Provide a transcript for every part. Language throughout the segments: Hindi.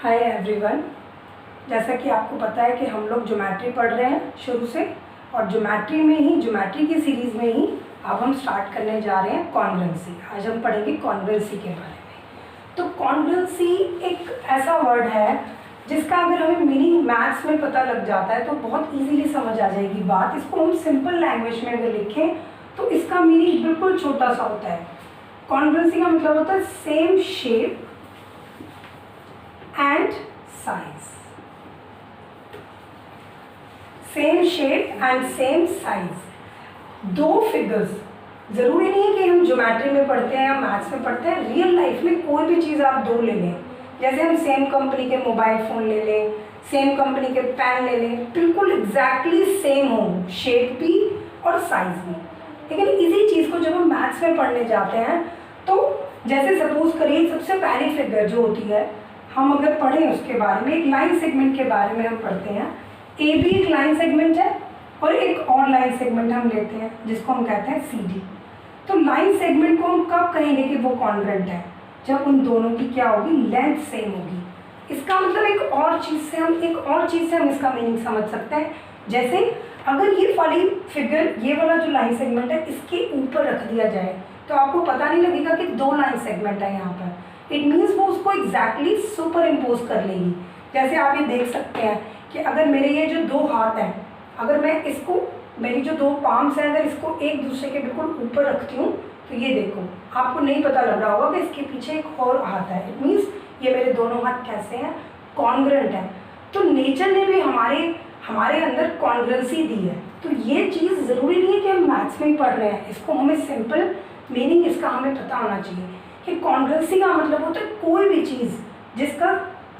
Hi everyone. जैसा कि आपको पता है कि हम लोग ज्योमेट्री पढ़ रहे हैं शुरू से, और ज्योमेट्री की सीरीज़ में ही अब हम स्टार्ट करने जा रहे हैं कॉन्ग्रुएंसी। आज हम पढ़ेंगे कॉन्ग्रुएंसी के बारे में। तो कॉन्ग्रुएंसी एक ऐसा वर्ड है जिसका अगर हमें मीनिंग मैथ्स में पता लग जाता है तो बहुत इजीली समझ आ जाएगी बात। इसको हम सिंपल लैंग्वेज में अगर लिखें तो इसका मीनिंग बिल्कुल छोटा सा होता है। कॉन्ग्रुएंसी का मतलब होता है same shape and size. Same shape and same size. दो फिगर्स, जरूरी नहीं है कि हम ज्योमेट्री में पढ़ते हैं या मैथ्स में पढ़ते हैं, रियल लाइफ में कोई भी चीज़ आप दो ले लें। जैसे हम सेम कंपनी के मोबाइल फ़ोन ले लें, सेम कंपनी के पेन ले लें, बिल्कुल एग्जैक्टली सेम हो शेप भी और साइज भी। लेकिन इसी चीज़ को जब हम मैथ्स में पढ़ने जाते हैं तो जैसे सपोज करिए सबसे पहली फिगर जो होती है, हम अगर पढ़ें उसके बारे में, एक लाइन सेगमेंट के बारे में हम पढ़ते हैं। ए भी एक लाइन सेगमेंट है और एक और लाइन सेगमेंट हम लेते हैं जिसको हम कहते हैं सी डी। तो लाइन सेगमेंट को हम कब कहेंगे कि वो कॉन्ग्रुएंट है? जब उन दोनों की क्या होगी, लेंथ सेम होगी। इसका मतलब एक और चीज़ से हम इसका मीनिंग समझ सकते हैं। जैसे अगर ये वाली फिगर, ये वाला जो लाइन सेगमेंट है, इसके ऊपर रख दिया जाए तो आपको पता नहीं लगेगा कि दो लाइन सेगमेंट है यहाँ पर। इट मीन्स वो उसको एग्जैक्टली सुपर इम्पोज कर लेगी। जैसे आप ये देख सकते हैं कि अगर मेरे ये जो दो हाथ हैं, अगर मैं इसको, मेरी जो दो पाम्स हैं, अगर इसको एक दूसरे के बिल्कुल ऊपर रखती हूँ तो ये देखो, आपको नहीं पता लग रहा होगा कि इसके पीछे एक और हाथ है। इट मीन्स ये मेरे दोनों हाथ कैसे हैं, कॉन्ग्रुएंट हैं। तो नेचर ने भी हमारे अंदर कॉन्ग्रुएंसी दी है। तो ये चीज़ ज़रूरी नहीं है कि हम मैथ्स में ही पढ़ रहे हैं, इसको हमें सिंपल मीनिंग इसका हमें पता होना चाहिए कि कॉन्ग्रुएंसी का मतलब होता है कोई भी चीज़ जिसका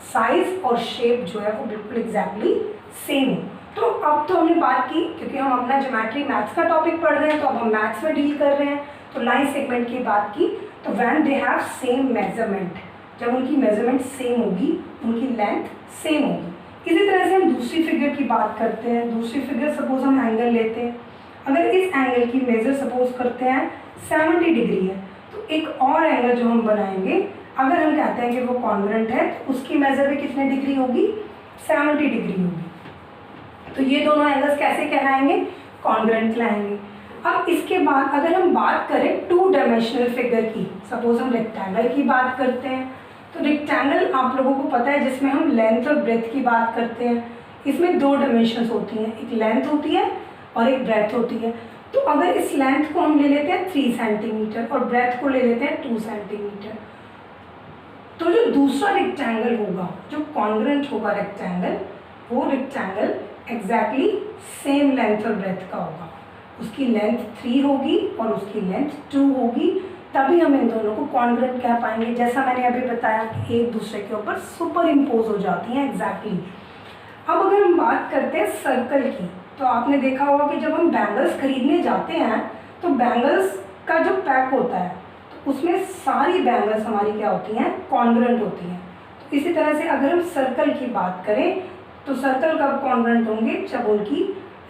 साइज और शेप जो है वो बिल्कुल एग्जैक्टली सेम हो। तो अब तो हमने बात की, क्योंकि हम अपना ज्योमेट्री मैथ्स का टॉपिक पढ़ रहे हैं तो अब हम मैथ्स में डील कर रहे हैं। तो लाइन सेगमेंट की बात की, तो when they have same measurement, जब उनकी मेजरमेंट सेम होगी, उनकी लेंथ सेम होगी। इसी तरह से हम दूसरी फिगर की बात करते हैं। दूसरी फिगर सपोज हम एंगल लेते हैं। अगर इस एंगल की मेजर सपोज करते हैं 70 डिग्री है, तो एक और एंगल जो हम बनाएंगे, अगर हम कहते हैं कि वो कॉन्ग्रुएंट है तो उसकी मेजर भी कितने डिग्री होगी, 70 डिग्री होगी। तो ये दोनों एंगल्स कैसे कहलाएंगे, कॉन्ग्रुएंट कहलाएंगे। अब इसके बाद अगर हम बात करें टू डायमेंशनल फिगर की, सपोज हम रेक्टेंगल की बात करते हैं। तो रेक्टेंगल आप लोगों को पता है जिसमें हम लेंथ और ब्रेथ की बात करते हैं। इसमें दो डायमेंशंस होती हैं, एक लेंथ होती है और एक ब्रेथ होती है। तो अगर इस लेंथ को हम ले लेते हैं 3 सेंटीमीटर और ब्रेथ को ले लेते हैं 2 सेंटीमीटर, तो जो दूसरा रेक्टेंगल होगा, जो कॉन्ग्रुएंट होगा रेक्टेंगल, वो रेक्टेंगल एग्जैक्टली सेम लेंथ और ब्रेथ का होगा। उसकी लेंथ 3 होगी और उसकी लेंथ 2 होगी, तभी हम इन दोनों को कॉन्ग्रुएंट कह पाएंगे। जैसा मैंने अभी बताया कि एक दूसरे के ऊपर सुपर इम्पोज हो जाती हैं एग्जैक्टली। अब अगर हम बात करते हैं सर्कल की, तो आपने देखा होगा कि जब हम बैंगल्स खरीदने जाते हैं तो बैंगल्स का जो पैक होता है तो उसमें सारी बैंगल्स हमारी क्या होती हैं, कॉन्ग्रुएंट होती हैं। तो इसी तरह से अगर हम सर्कल की बात करें तो सर्कल कब कॉन्ग्रुएंट होंगे, जब उनकी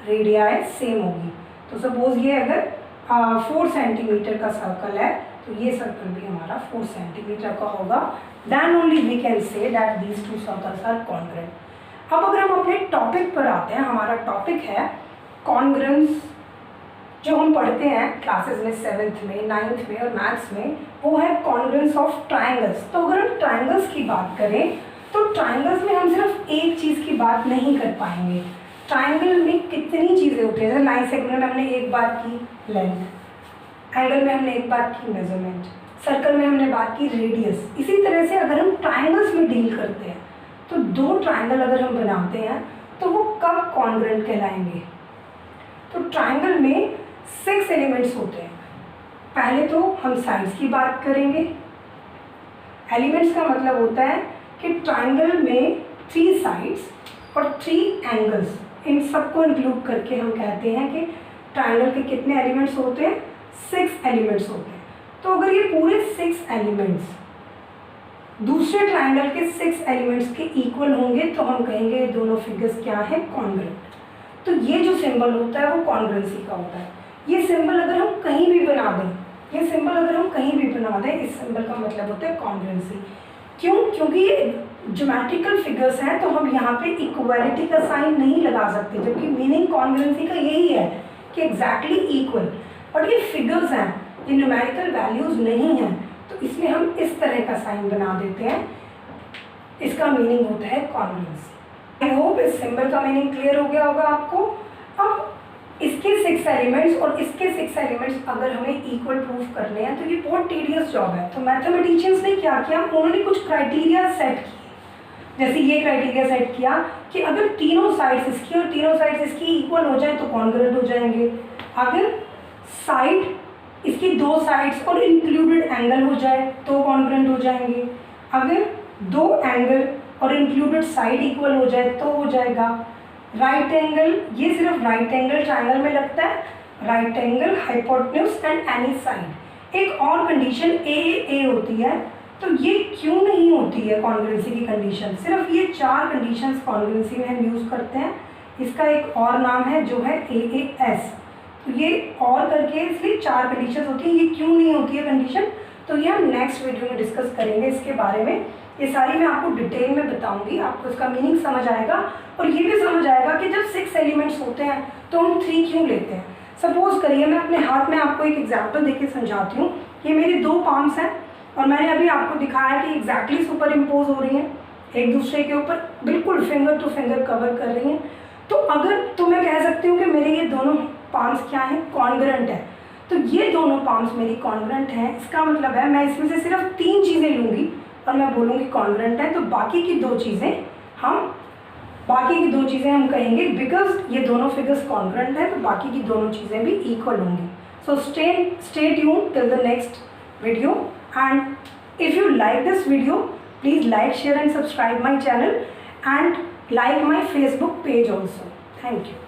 रेडियाई सेम होगी। तो सपोज ये अगर 4 सेंटीमीटर का सर्कल है तो ये सर्कल भी हमारा 4 सेंटीमीटर का होगा। Then only we can say that these two circles are congruent. अब अगर हम अपने टॉपिक पर आते हैं, हमारा टॉपिक है कॉन्ग्रुएंस, जो हम पढ़ते हैं क्लासेस में 7th में, 9th में और मैथ्स में, वो है कॉन्ग्रुएंस ऑफ ट्राइंगल्स। तो अगर हम ट्राइंगल्स की बात करें तो ट्राइंगल्स में हम सिर्फ एक चीज़ की बात नहीं कर पाएंगे। ट्राइंगल में कितनी चीज़ें होती हैं, जैसे लाइन सेगमेंट में हमने एक बात की लेंथ, एंगल में हमने एक बात की मेजरमेंट, सर्कल में हमने बात की रेडियस। इसी तरह से अगर हम ट्राइंगल्स में डील करते हैं तो दो ट्राइंगल अगर हम बनाते हैं तो वो कब कॉन्ग्रुएंट कहलाएंगे। तो ट्राइंगल में 6 एलिमेंट्स होते हैं। पहले तो हम साइड्स की बात करेंगे। एलिमेंट्स का मतलब होता है कि ट्राइंगल में 3 साइड्स और 3 एंगल्स, इन सबको इंक्लूड करके हम कहते हैं कि ट्राइंगल के कितने एलिमेंट्स होते हैं, 6 एलिमेंट्स होते हैं। तो अगर ये पूरे 6 एलिमेंट्स दूसरे ट्राइंगल के 6 एलिमेंट्स के इक्वल होंगे तो हम कहेंगे ये दोनों फिगर्स क्या है, कॉन्ग्रुएंट। तो ये जो सिंबल होता है वो कॉन्ग्रुएंसी का होता है। ये सिंबल अगर हम कहीं भी बना दें, इस सिंबल का मतलब होता है कॉन्ग्रुएंसी। क्यों? क्योंकि ये ज्योमेट्रिकल फिगर्स हैं तो हम यहाँ पे इक्वलिटी का साइन नहीं लगा सकते, जबकि मीनिंग कॉन्ग्रुएंसी का यही है कि एग्जैक्टली इक्वल। बट ये फिगर्स हैं, ये न्यूमेरिकल वैल्यूज नहीं हैं, तो इसमें हम इस तरह का साइन बना देते हैं। इसका मीनिंग होता है कॉन्ग्रुएंसी। आई होप इस सिंबल का मीनिंग क्लियर हो गया होगा आपको। अब इसके 6 एलिमेंट्स और इसके 6 एलिमेंट्स अगर हमें इक्वल प्रूफ करने हैं तो ये बहुत टीडियस जॉब है। तो मैथमेटिशियंस ने क्या किया, उन्होंने कुछ क्राइटेरिया सेट किए। जैसे ये क्राइटेरिया सेट किया कि अगर तीनों साइड्स इसकी और तीनों साइड्स इसकी इक्वल हो जाए तो कॉन्ग्रुएंट हो जाएंगे। अगर साइड इसकी 2 साइड्स और इंक्लूडेड एंगल हो जाए तो कॉन्ग्रुएंट हो जाएंगे। अगर 2 एंगल और इंक्लूडेड साइड इक्वल हो जाए तो हो जाएगा। राइट एंगल, ये सिर्फ राइट एंगल ट्रायंगल में लगता है, right angle, hypotenuse and any side. एक और कंडीशन ए होती है, तो ये क्यों नहीं होती है कॉन्ग्रुएंसी की कंडीशन? सिर्फ ये 4 कंडीशंस कॉन्ग्रुएंसी में हम यूज़ करते हैं। इसका एक और नाम है जो है AAS। तो ये और करके इसलिए 4 कंडीशंस होती हैं। ये क्यों नहीं होती है कंडीशन, तो ये हम नेक्स्ट वीडियो में डिस्कस करेंगे इसके बारे में। ये सारी मैं आपको डिटेल में बताऊंगी, आपको इसका मीनिंग समझ आएगा और ये भी समझ आएगा कि जब 6 एलिमेंट्स होते हैं तो हम 3 क्यों लेते हैं। सपोज करिए मैं अपने हाथ में आपको एक एग्जाम्पल देके समझाती हूँ। ये मेरी 2 पाम्स हैं और मैंने अभी आपको दिखाया कि एग्जैक्टली सुपर इम्पोज हो रही हैं एक दूसरे के ऊपर, बिल्कुल फिंगर टू फिंगर कवर कर रही हैं। तो मैं कह सकती हूँ कि मेरे ये दोनों पाम्स क्या हैं, कॉन्ग्रुएंट है। तो ये दोनों पाम्स मेरी कॉन्ग्रुएंट हैं। इसका मतलब है मैं इसमें से सिर्फ 3 चीज़ें लूँगी और मैं बोलूँगी कॉन्ग्रुएंट है, तो बाकी की 2 चीज़ें हम कहेंगे बिकॉज ये दोनों फिगर्स कॉन्ग्रुएंट है तो बाकी की दोनों चीज़ें भी इक्वल होंगी। So stay tuned till the next video, and if you like this video please like, share and subscribe my channel and like my Facebook page also. Thank you.